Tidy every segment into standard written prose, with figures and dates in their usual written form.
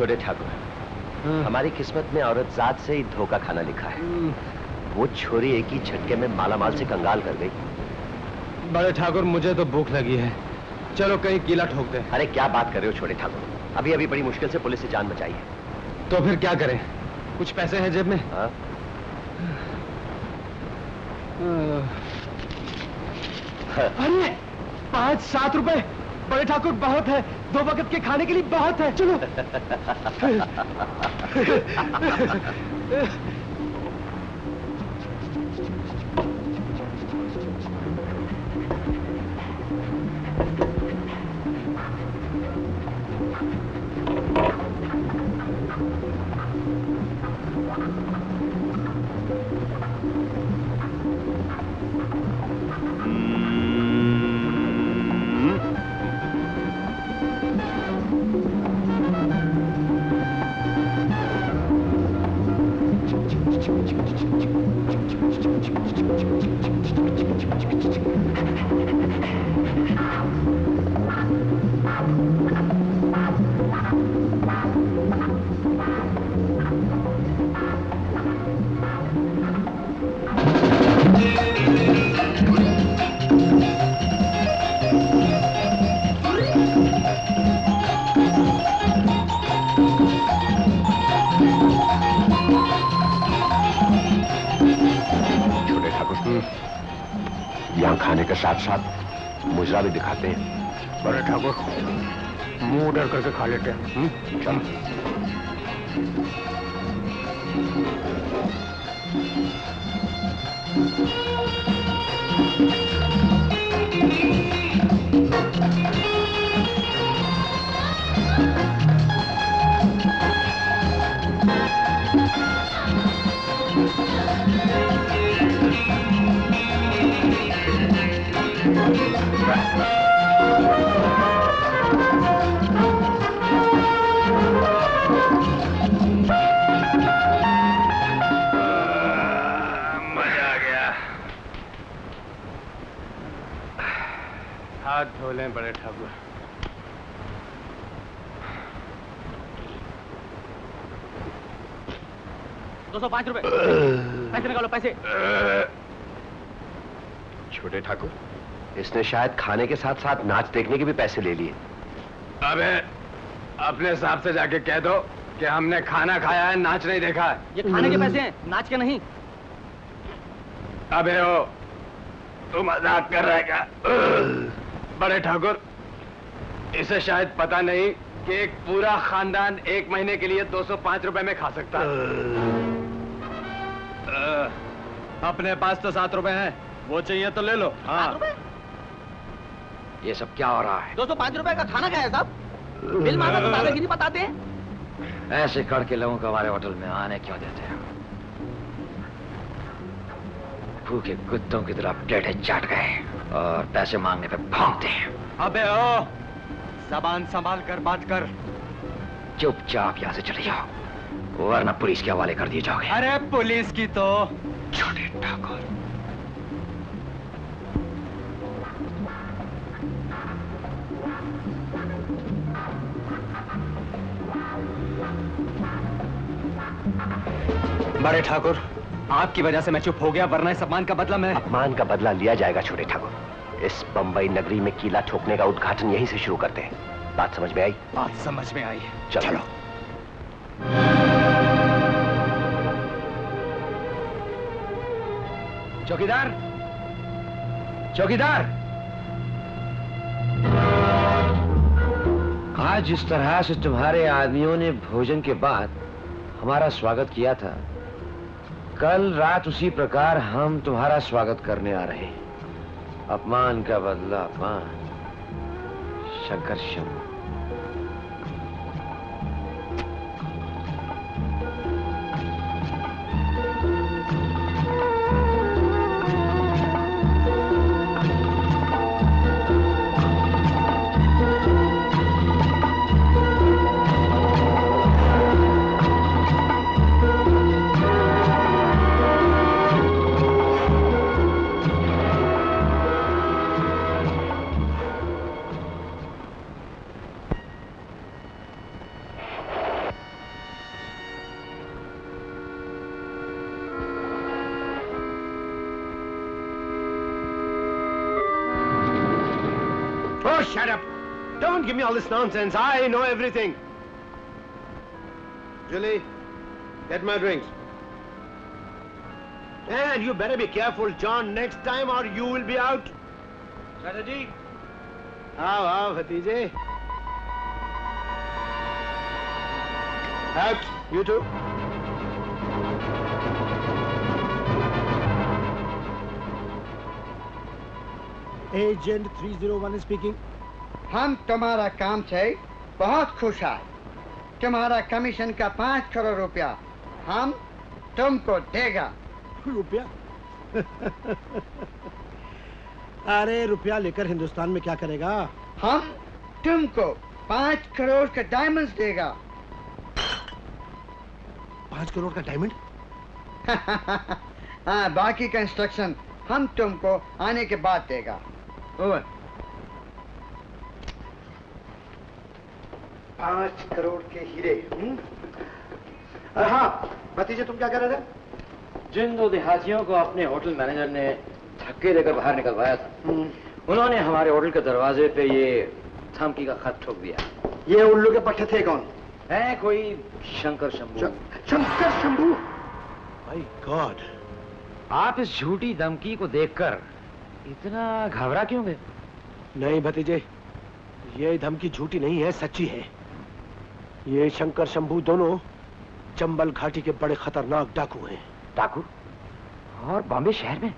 छोटे ठाकुर, हमारी किस्मत में औरत जात से ही धोखा खाना लिखा है। वो छोरी एक ही झटके में मालामाल से कंगाल कर गई। बड़े ठाकुर, मुझे तो भूख लगी है, चलो कहीं कीला ठोक दे। अरे क्या बात कर रहे हो छोटे ठाकुर, अभी अभी बड़ी मुश्किल से पुलिस से जान बचाई है। तो फिर क्या करें? कुछ पैसे हैं जेब में? हाँ? अरे 5-7 रुपए बड़े ठाकुर बहुत है, 2 वक्त के खाने के लिए बहुत है, चलो। खाने के साथ साथ मुजरा भी दिखाते हैं। बड़े ठाकुर, मुंह उधर करके खा लेते हैं। चलो। हाथ धो लें बड़े ठाकुर। ₹205 पैसे निकालो, पैसे। छोटे ठाकुर, इसने शायद खाने के साथ साथ नाच देखने के भी पैसे ले लिए। अबे अपने हिसाब से जाके कह दो कि हमने खाना खाया है, नाच नहीं देखा है। ये खाने के पैसे हैं, नाच के नहीं। अबे ओ, तू मजाक कर रहा है क्या? बड़े ठाकुर, इसे शायद पता नहीं कि एक पूरा खानदान 1 महीने के लिए 205 रुपए में खा सकता है। अपने पास तो 7 रुपए हैं, वो चाहिए तो ले लो। 7 रुपए? ये सब क्या हो रहा है? 205 रुपए का खाना खाया साहब? बिल मांगा तो दादागिरी बताते हैं। ऐसे करके लोगों को हमारे होटल में आने क्यों देते हैं? भूखे कुत्तों की तरह प्लेटें चाट गए और पैसे मांगने पे भौंकते हैं। अबे ओ, ज़बान संभाल कर बात कर। चुपचाप यहाँ से चले जाओ, वरना पुलिस के हवाले कर दिए जाओगे। अरे पुलिस की तो छोटे ठाकुर। बड़े ठाकुर, आपकी वजह से मैं चुप हो गया, वरना इस अपमान का बदला मैं... अपमान का बदला लिया जाएगा छोटे ठाकुर। इस बंबई नगरी में कीला ठोकने का उद्घाटन यहीं से शुरू करते हैं। बात समझ में आई? बात समझ में आई। चलो। चौकीदार, चौकीदार। आज जिस तरह से तुम्हारे आदमियों ने भोजन के बाद हमारा स्वागत किया था, कल रात उसी प्रकार हम तुम्हारा स्वागत करने आ रहे हैं। अपमान का बदला अपमान। Shankar Shambhu. shut up! Don't give me all this nonsense. I know everything. Julie, get my drinks. And you better be careful, John, next time or you will be out. Chatterjee. आओ, भतीजे. Out, you two. Agent 301 is speaking. हम तुम्हारा काम से बहुत खुश है। तुम्हारा कमीशन का 5 करोड़ रुपया हम तुमको देगा। रुपया? अरे रुपया लेकर हिंदुस्तान में क्या करेगा? हम तुमको 5 करोड़ का डायमंड्स देगा। 5 करोड़ का डायमंड? हाँ, बाकी का इंस्ट्रक्शन हम तुमको आने के बाद देगा। ओवर। 5 करोड़ के हीरे। हाँ, भतीजे तुम क्या कह रहे थे? जिन 2 देहातियों को अपने होटल मैनेजर ने धक्के देकर बाहर निकलवाया था, उन्होंने हमारे होटल के दरवाजे पे ये धमकी का खत ठोक दिया। ये उल्लू के पट्टे थे कौन? है कोई शंकर शंभू। शंकर शंभू? My God! आप इस झूठी धमकी को देखकर इतना घबरा क्यों गए? नहीं भतीजे, ये धमकी झूठी नहीं है, सच्ची है। ये शंकर शंभू दोनों चंबल घाटी के बड़े खतरनाक डाकू हैं। डाकू? और बॉम्बे शहर में?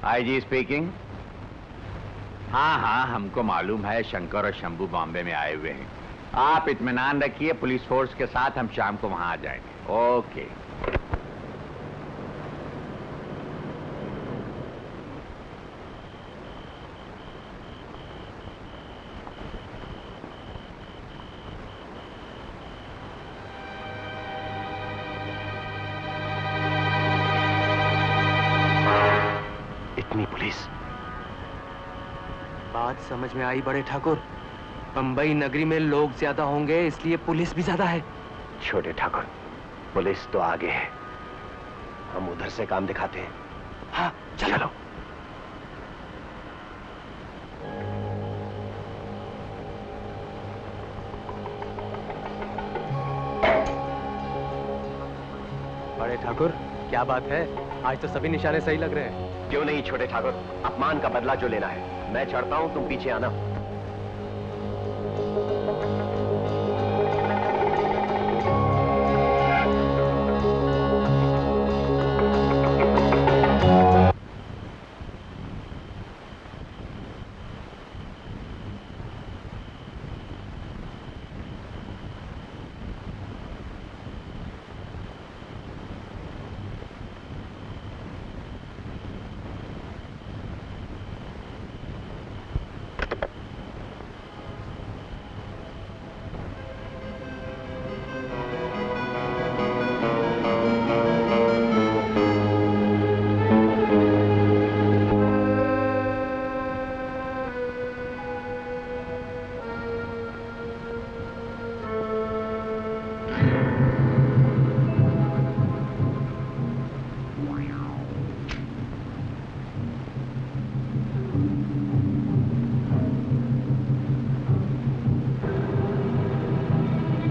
IG speaking. हाँ, हमको मालूम है शंकर और शंभू बॉम्बे में आए हुए हैं। आप इत्मीनान रखिए, पुलिस फोर्स के साथ हम शाम को वहां आ जाएंगे। ओके। इतनी पुलिस? बात समझ में आई बड़े ठाकुर। बंबई नगरी में लोग ज्यादा होंगे, इसलिए पुलिस भी ज्यादा है। छोटे ठाकुर, पुलिस तो आगे है, हम उधर से काम दिखाते हैं। हाँ, चलो। बड़े ठाकुर, क्या बात है? आज तो सभी निशाने सही लग रहे हैं। क्यों नहीं छोटे ठाकुर, अपमान का बदला जो लेना है। मैं चढ़ता हूं, तुम पीछे आना।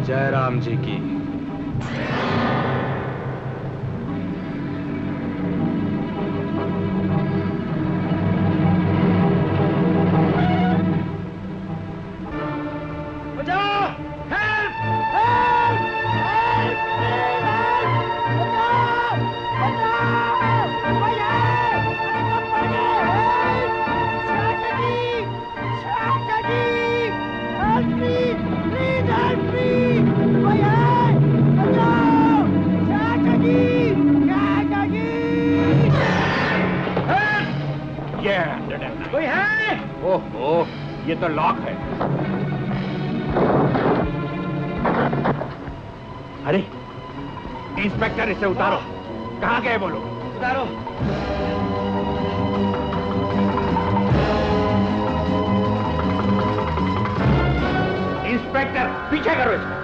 जय राम जी की। कोई है? ओहो, ये तो लॉक है। अरे इंस्पेक्टर, इसे उतारो। कहाँ गए वो लोग? उतारो। इंस्पेक्टर, पीछे करो इसको।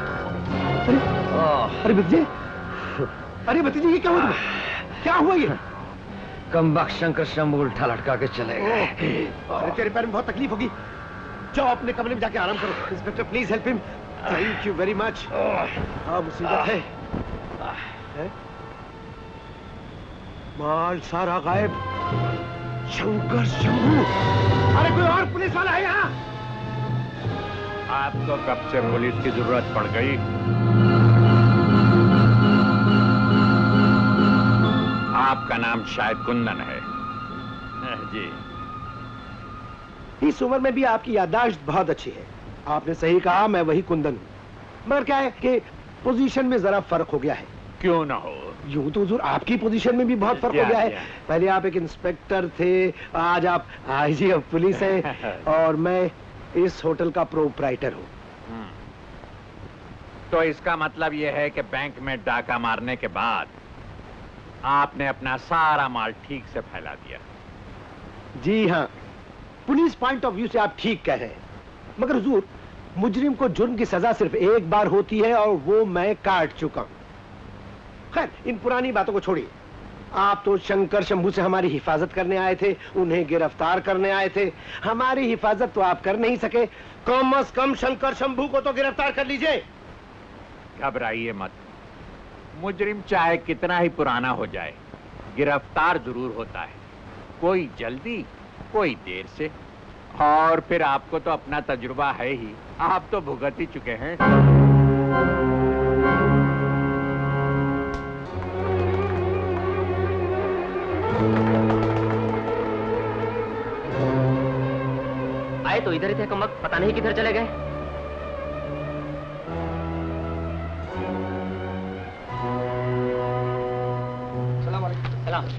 अरे भतीजे, अरे भतीजे, ये क्या हुआ? क्या हुआ ये? कमबख्त शंकर शंभू उल्टा लटका के चले गए। अरे तेरे पैर में बहुत तकलीफ होगी, जाओ अपने कमरे में जाके आराम करो। Inspector please help him. Thank you very much. हाँ मुसीबत है। माल सारा गायब। शंकर शंभू। अरे कोई और पुलिस वाला है यहाँ? आपको कब से पुलिस की जरूरत पड़ गई? आपका नाम शायद कुंदन है। जी। इस उम्र में भी आपकी याददाश्त बहुत अच्छी है। आपने सही कहा, मैं वही कुंदन हूँ। मगर क्या है कि पोजीशन में जरा फर्क हो गया है। क्यों ना हो? यूं तो हुजूर आपकी पोजीशन में भी बहुत फर्क हो गया है। पहले आप एक इंस्पेक्टर थे, आज आप आईजी ऑफ पुलिस हैं और मैं इस होटल का प्रोप्राइटर हूँ। तो इसका मतलब यह है कि बैंक में डाका मारने के बाद आपने अपना सारा माल ठीक से फैला दिया। जी हाँ, पुलिस पॉइंट ऑफ व्यू से आप ठीक कह रहे हैं, मगर हुजूर मुजरिम को जुर्म की सजा सिर्फ एक बार होती है और वो मैं काट चुका हूं। खैर इन पुरानी बातों को छोड़िए। आप तो शंकर शंभू से हमारी हिफाजत करने आए थे, उन्हें गिरफ्तार करने आए थे। हमारी हिफाजत तो आप कर नहीं सके, कम से कम शंकर शंभू को तो गिरफ्तार कर लीजिए। घबराइए मत, मुजरिम चाहे कितना ही पुराना हो जाए गिरफ्तार जरूर होता है, कोई जल्दी कोई देर से। और फिर आपको तो अपना तजुर्बा है ही, आप तो भुगत ही चुके हैं। आए तो इधर ही थे कमबख्त, पता नहीं किधर चले गए। सलाम।